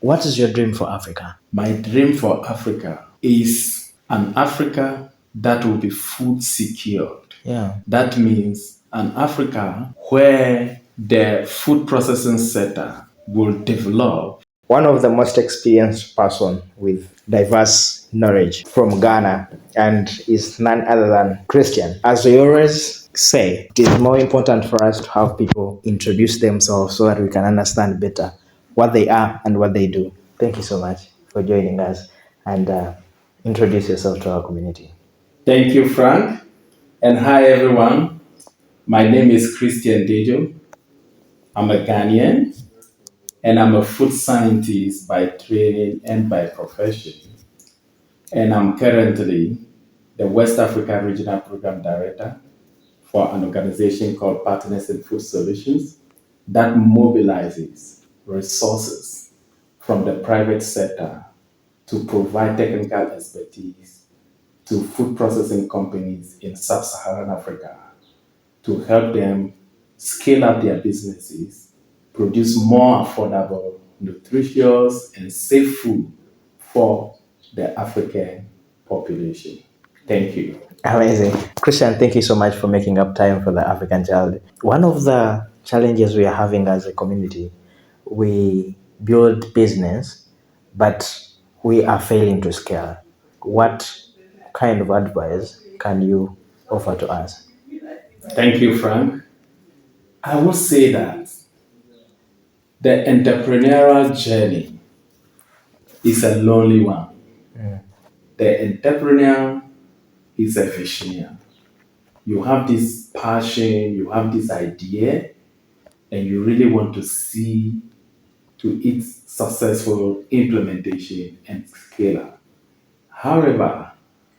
What is your dream for Africa? My dream for Africa is an Africa that will be food secured. Yeah. That means an Africa where the food processing sector will develop. One of the most experienced person with diverse knowledge from Ghana and is none other than Christian. As we always say, it is more important for us to have people introduce themselves so that we can understand better what they are and what they do. Thank you so much for joining us and introduce yourself to our community. Thank you, Frank. And hi, everyone. My name is Christian Dejo. I'm a Ghanaian and I'm a food scientist by training and by profession. And I'm currently the West Africa Regional Program Director for an organization called Partners in Food Solutions that mobilizes resources from the private sector to provide technical expertise to food processing companies in sub-Saharan Africa to help them scale up their businesses, produce more affordable, nutritious, and safe food for the African population. Thank you. Amazing. Christian, thank you so much for making up time for the African child. One of the challenges we are having as a community, we build business, but we are failing to scale. What kind of advice can you offer to us? Thank you, Frank. I will say that the entrepreneurial journey is a lonely one. The entrepreneur is a visionary. You have this passion, you have this idea, and you really want to see to its successful implementation and scale up. However,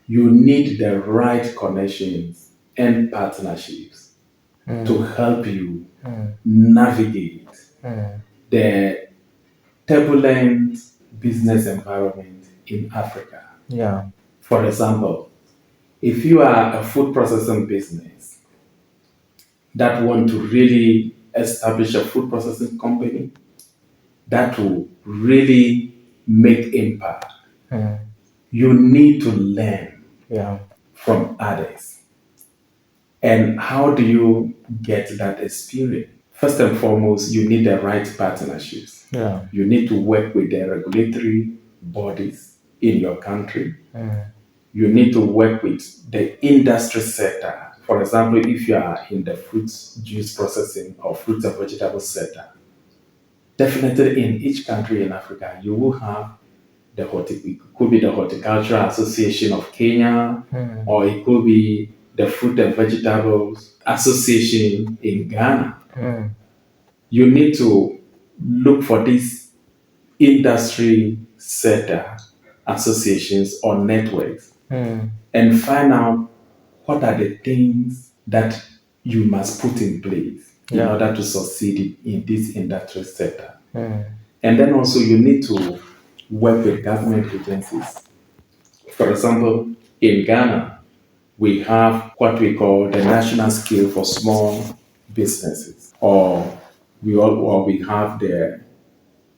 you need the right connections and partnerships to help you navigate the turbulent business environment in Africa. Yeah. For example, if you are a food processing business that want to really establish a food processing company that will really make impact, you need to learn Yeah. from others. And how do you get that experience? First and foremost, you need the right partnerships. Yeah. You need to work with the regulatory bodies in your country. You need to work with the industry sector. For example, if you are in the fruit juice processing or fruit and vegetable sector, definitely in each country in Africa, you will have it could be the Horticultural Association of Kenya, or it could be the Fruit and Vegetables Association in Ghana. You need to look for these industry sector associations or networks and find out what are the things that you must put in place in order to succeed in this industry sector. And then also you need to work with government agencies. For example, in Ghana, we have what we call the National Scale for Small Businesses, or we have the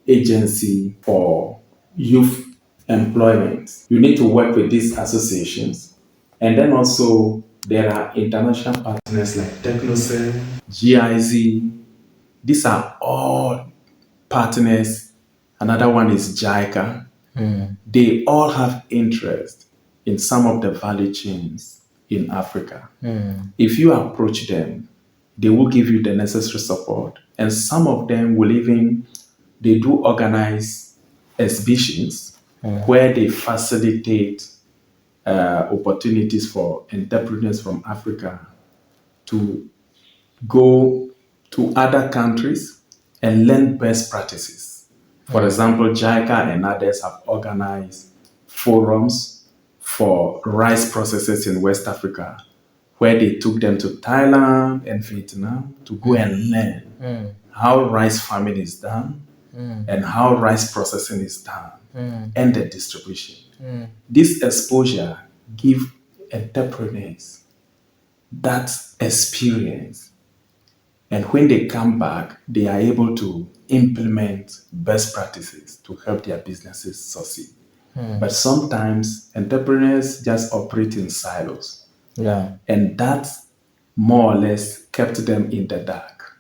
Agency for Youth Employment. You need to work with these associations. And then also there are international partners like Technocell, GIZ. These are all partners. Another one is JICA. They all have interest in some of the value chains in Africa. If you approach them, they will give you the necessary support. And some of them will even, they do organize exhibitions where they facilitate opportunities for entrepreneurs from Africa to go to other countries and learn best practices. For example, JICA and others have organized forums for rice processors in West Africa, where they took them to Thailand and Vietnam to go and learn how rice farming is done and how rice processing is done and the distribution. This exposure give entrepreneurs that experience, and when they come back, they are able to implement best practices to help their businesses succeed. But sometimes entrepreneurs just operate in silos, Yeah. and that more or less kept them in the dark.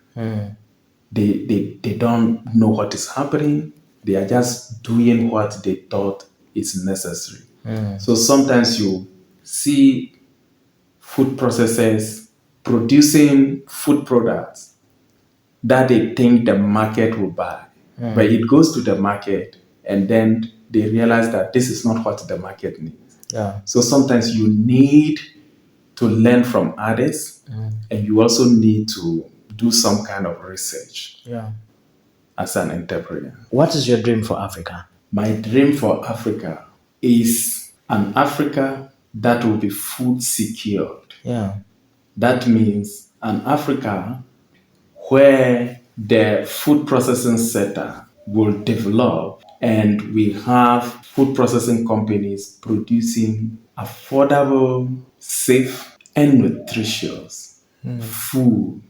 They don't know what is happening. They are just doing what they thought is necessary. So sometimes you see food processors producing food products that they think the market will buy. But it goes to the market and then they realize that this is not what the market needs. Yeah. So sometimes you need to learn from others and you also need to do some kind of research Yeah. as an entrepreneur. What is your dream for Africa? My dream for Africa is an Africa that will be food secured. Yeah. That means an Africa where the food processing sector will develop and we have food processing companies producing affordable, safe, and nutritious food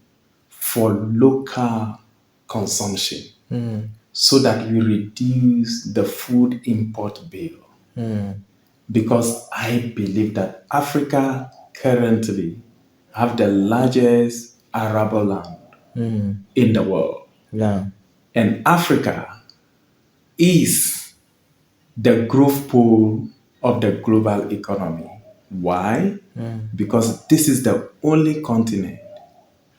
for local consumption so that we reduce the food import bill. Because I believe that Africa currently have the largest arable land in the world. Yeah. And Africa is the growth pole of the global economy. Why? Because this is the only continent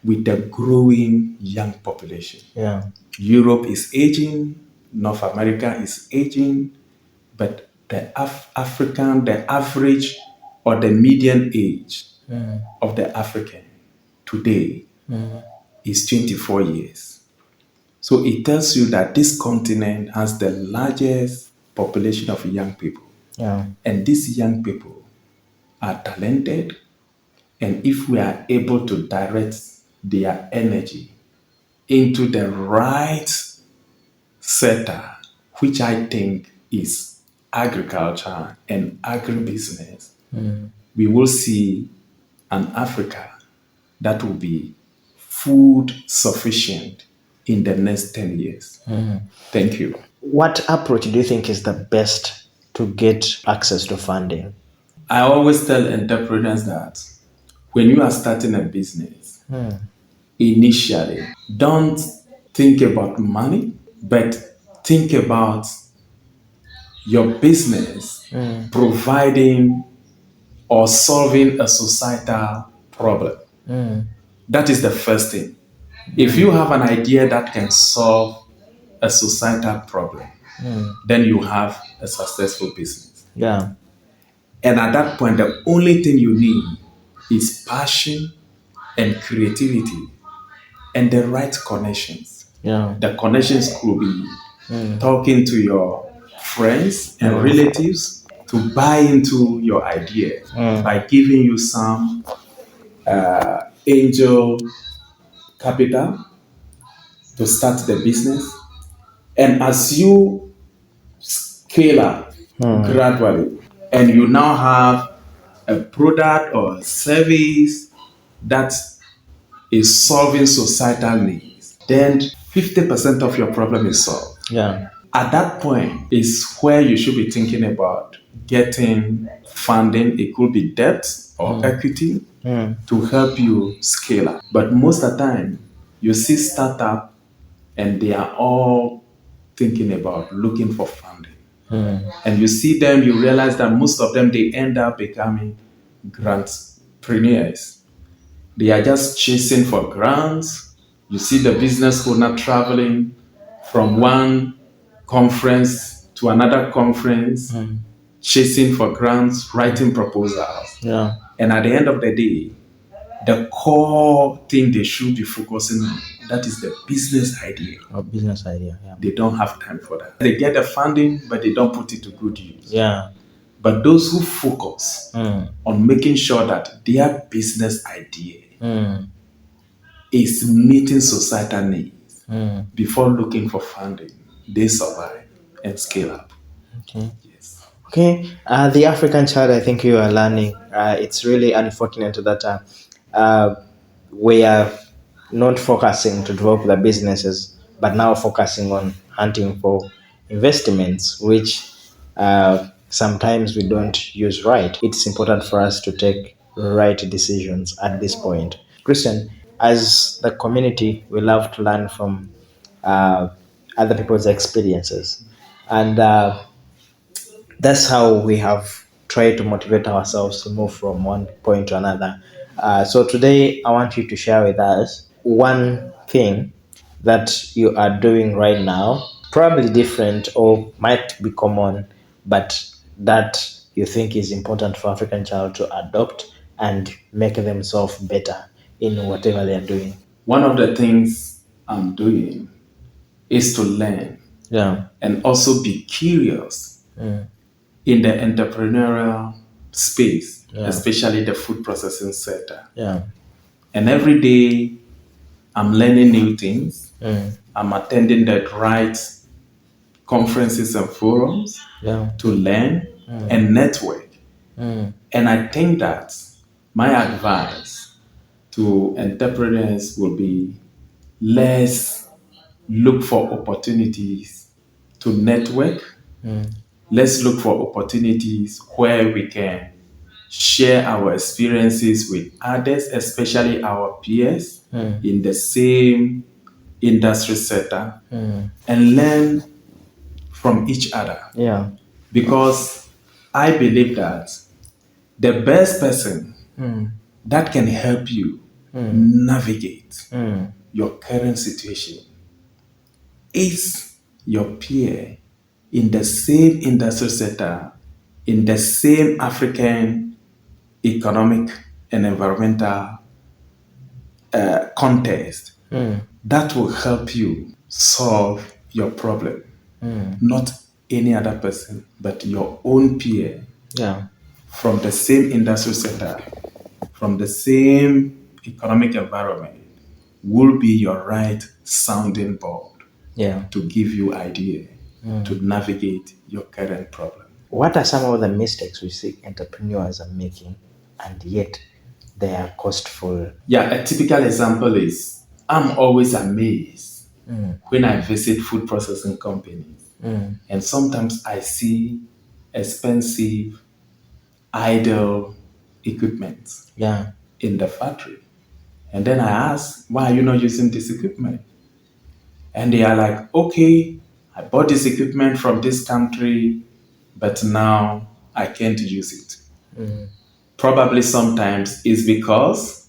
with a growing young population. Yeah. Europe is aging, North America is aging, but the the average or the median age of the African today is 24 years. So it tells you that this continent has the largest population of young people. Yeah. And these young people are talented. And if we are able to direct their energy into the right sector, which I think is agriculture and agribusiness, we will see an Africa that will be food sufficient in the next 10 years. Thank you. What approach do you think is the best to get access to funding? I always tell entrepreneurs that when you are starting a business, initially, don't think about money, but think about your business providing or solving a societal problem. That is the first thing. If you have an idea that can solve a societal problem, then you have a successful business. Yeah. And at that point, the only thing you need is passion and creativity and the right connections. Yeah. The connections could be talking to your friends and relatives to buy into your idea by giving you some angel capital to start the business. And as you scale up gradually, and you now have a product or a service that is solving societal needs, then 50% of your problem is solved. Yeah. At that point is where you should be thinking about getting funding. It could be debt or equity to help you scale up. But most of the time, you see startup and they are all thinking about looking for funding. And you see them, you realize that most of them, they end up becoming grantpreneurs. They are just chasing for grants. You see the business owner traveling from one conference to another conference, chasing for grants, writing proposals. Yeah. And at the end of the day, the core thing they should be focusing on, that is the business idea. A business idea. Yeah. They don't have time for that. They get the funding, but they don't put it to good use. Yeah. But those who focus on making sure that their business idea is meeting societal needs before looking for funding, they survive and scale up. Okay. Yes. Okay. The African child, I think you are learning. It's really unfortunate that we are not focusing to develop the businesses but now focusing on hunting for investments, which sometimes we don't use right. It's important for us to take right decisions at this point. Christian, as the community, we love to learn from uh, other people's experiences. And that's how we have tried to motivate ourselves to move from one point to another. So today, I want you to share with us one thing that you are doing right now, probably different or might be common, but that you think is important for African child to adopt and make themselves better in whatever they are doing. One of the things I'm doing is to learn Yeah. and also be curious in the entrepreneurial space, Yeah. especially the food processing sector. Yeah. And every day I'm learning new things. Mm. I'm attending the right conferences and forums Yeah. to learn and network. Mm. And I think that my advice to entrepreneurs will be let's look for opportunities to network. Let's look for opportunities where we can share our experiences with others, especially our peers in the same industry sector, and learn from each other. Yeah. Because I believe that the best person that can help you navigate your current situation is your peer in the same industry sector, in the same African economic and environmental context. That will help you solve your problem. Not any other person, but your own peer Yeah. from the same industry sector, from the same economic environment, will be your right sounding board Yeah. to give you idea to navigate your current problem. What are some of the mistakes we see entrepreneurs are making and yet they are costful? Yeah, a typical example is I'm always amazed when I visit food processing companies, and sometimes I see expensive idle equipment Yeah. in the factory. And then I ask, why are you not using this equipment? And they are like, okay, I bought this equipment from this country, but now I can't use it. Probably sometimes it's because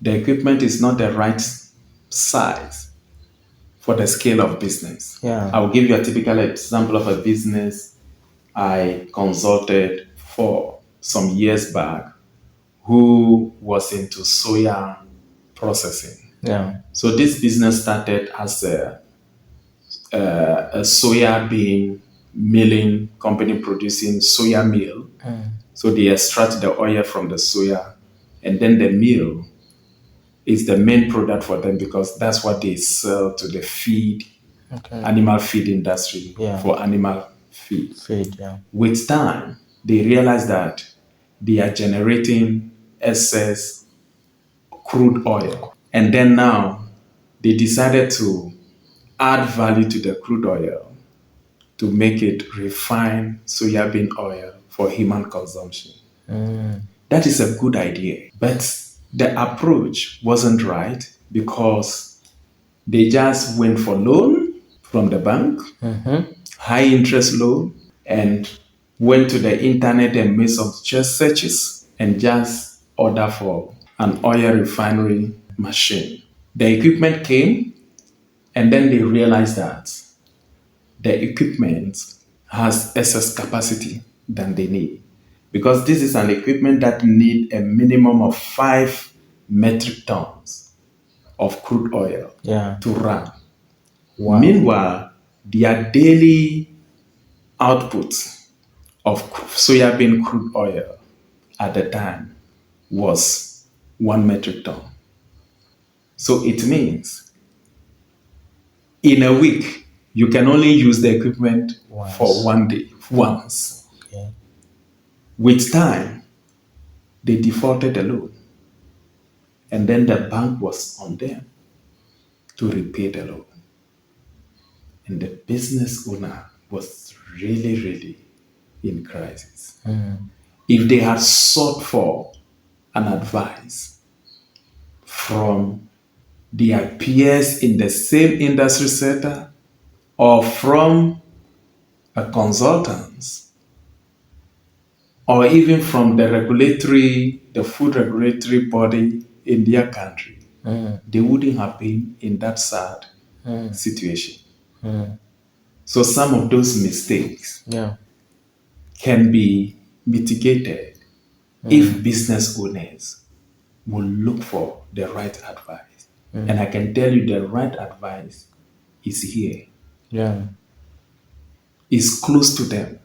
the equipment is not the right size for the scale of business. Yeah. I will give you a typical example of a business I consulted for some years back who was into soya processing. Yeah. So this business started as a soya bean milling company producing soya meal. So they extract the oil from the soya, and then the meal is the main product for them because that's what they sell to the feed, animal feed industry for animal feed. Feed. Yeah. With time, they realize that they are generating excess crude oil. And then now they decided to add value to the crude oil to make it refined soybean oil for human consumption. That is a good idea. But the approach wasn't right because they just went for loan from the bank, high interest loan, and went to the internet and made some just searches and just order for an oil refinery machine. The equipment came, and then they realized that the equipment has excess capacity than they need. Because this is an equipment that need a minimum of 5 metric tons of crude oil Yeah. to run. Wow. Meanwhile, their daily output of soybean crude oil at the time was 1 metric ton. So it means in a week, you can only use the equipment for 1 day, once. Okay. With time, they defaulted the loan. And then the bank was on them to repay the loan. and the business owner was really, really in crisis. If they had sought for an advice from their peers in the same industry sector or from a consultant or even from the food regulatory body in their country, they wouldn't have been in that sad situation. So some of those mistakes Yeah. can be mitigated if business owners will look for the right advice. And I can tell you the right advice is here, Yeah. is close to them.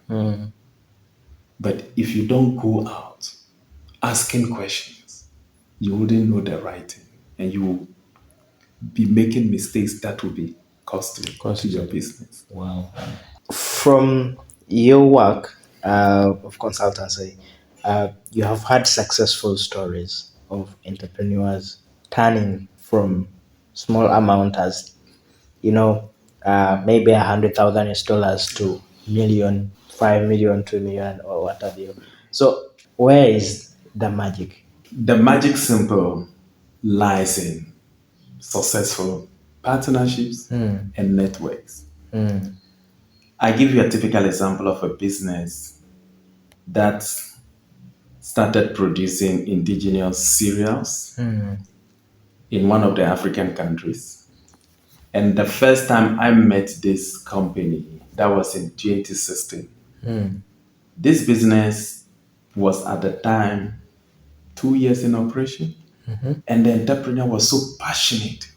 But if you don't go out asking questions, you wouldn't know the right thing. And you will be making mistakes that will be costly to your business. Wow. From your work of consultancy, you have had successful stories of entrepreneurs turning from small amount as maybe $100,000 to million, 5 million, 2 million, or what have you. So where is the magic? The magic simple lies in successful partnerships and networks. I give you a typical example of a business that started producing indigenous cereals in one of the African countries. And the first time I met this company, that was in 2016. This business was at the time 2 years in operation, and the entrepreneur was so passionate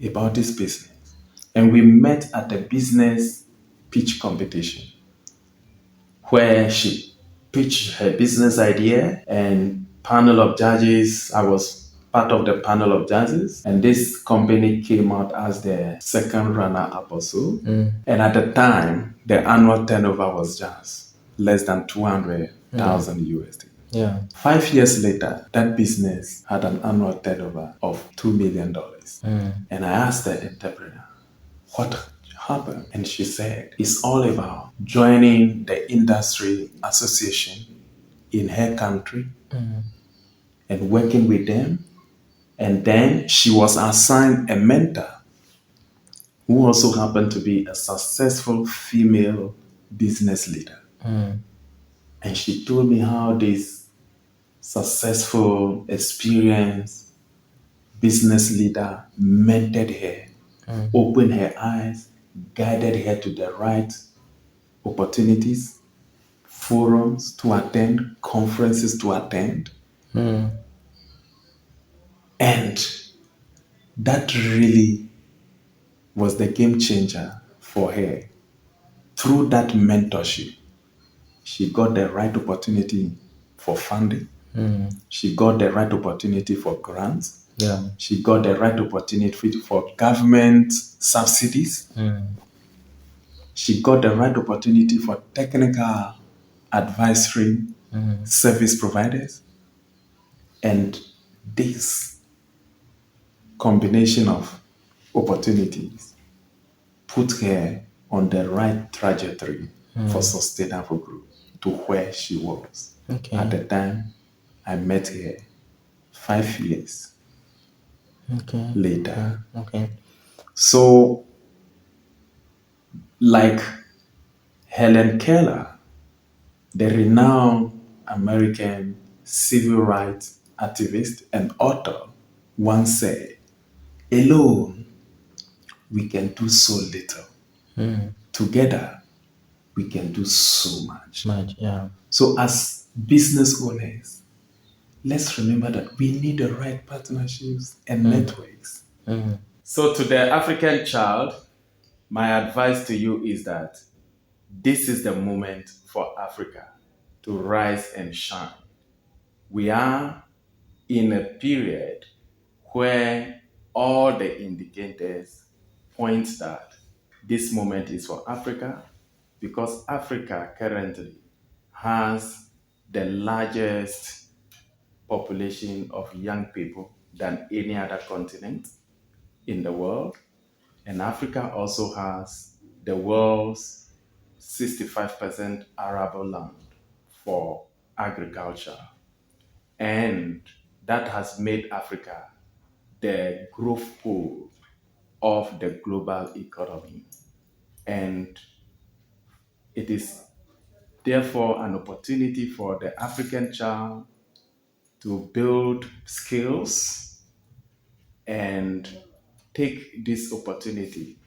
about this business. And we met at the business pitch competition where she pitched her business idea and panel of judges. I was part of the panel of judges, and this company came out as the second runner up or so. And at the time, the annual turnover was just less than 200,000 USD. Yeah. 5 years later, that business had an annual turnover of $2 million. And I asked the entrepreneur, what happened? And she said, it's all about joining the industry association in her country and working with them. And then she was assigned a mentor who also happened to be a successful female business leader. And she told me how this successful, experienced business leader mentored her, opened her eyes, guided her to the right opportunities, forums to attend, conferences to attend. And that really was the game changer for her. Through that mentorship, she got the right opportunity for funding. She got the right opportunity for grants. Yeah. She got the right opportunity for government subsidies. She got the right opportunity for technical advisory service providers. And this combination of opportunities put her on the right trajectory for sustainable growth to where she was. Okay. At the time I met her 5 years later. Okay. So, like Helen Keller, the renowned American civil rights activist and author, once said, alone we can do so little. Together we can do so much. Yeah. So, as business owners, let's remember that we need the right partnerships and networks. So, to the African child, my advice to you is that this is the moment for Africa to rise and shine. We are in a period where all the indicators point that this moment is for Africa because Africa currently has the largest population of young people than any other continent in the world. And Africa also has the world's 65% arable land for agriculture. And that has made Africa the growth pole of the global economy. And it is therefore an opportunity for the African child to build skills and take this opportunity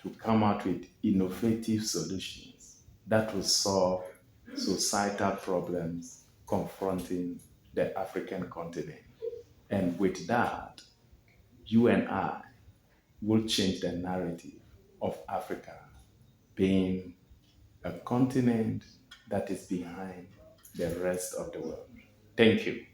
to come out with innovative solutions that will solve societal problems confronting the African continent. And with that, you and I will change the narrative of Africa being a continent that is behind the rest of the world. Thank you.